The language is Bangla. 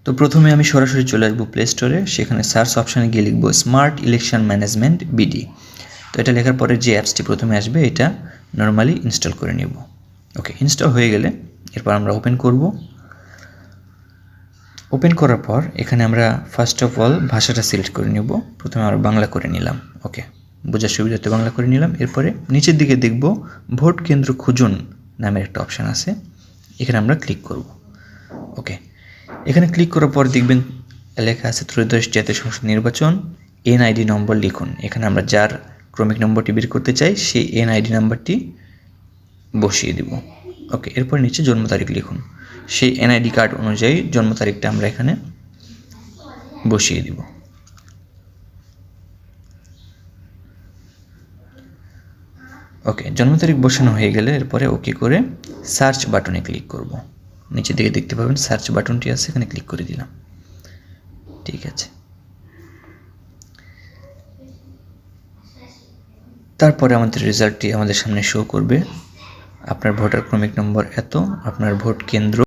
তো প্রথমে আমি সরাসরি চলে আসবো প্লে স্টোরে, সেখানে সার্চ অপশানে গিয়ে লিখবো স্মার্ট ইলেকশন ম্যানেজমেন্ট বিডি। তো এটা লেখার পরে যে অ্যাপসটি প্রথমে আসবে এটা নর্মালি ইনস্টল করে নেব। ওকে, ইনস্টল হয়ে গেলে এরপর আমরা ওপেন করব। ওপেন করার পর এখানে আমরা ফার্স্ট অফ অল ভাষাটা সিলেক্ট করে নেব। প্রথমে আমরা বাংলা করে নিলাম। ওকে, বোঝার সুবিধার্থে বাংলা করে নিলাম। এরপরে নিচের দিকে দেখব ভোট কেন্দ্র খুঁজুন নামের একটা অপশান আছে, এখানে আমরা ক্লিক করব। ওকে, এখানে ক্লিক করার পর দেখবেন লেখা আছে ত্রয়োদশ জাতীয় সংসদ নির্বাচন, এনআইডি নম্বর লিখুন। এখানে আমরা যার ক্রমিক নম্বরটি বের করতে চাই সেই এনআইডি নাম্বারটি বসিয়ে দেব। ওকে, এরপর নিচে জন্ম তারিখ লিখুন। সেই এনআইডি কার্ড অনুযায়ী জন্ম তারিখটা আমরা এখানে বসিয়ে দেব। ওকে, জন্ম তারিখ বসানো হয়ে গেলে এরপরে ওকে করে সার্চ বাটনে ক্লিক করব। নিচের দিকে দেখতে পাবেন সার্চ বাটনটি আছে, এখানে ক্লিক করে দিলাম। ঠিক আছে, তারপরে আমাদের রেজাল্টটি আমাদের সামনে শো করবে। আপনার ভোটার ক্রমিক নম্বর এত, আপনার ভোট কেন্দ্র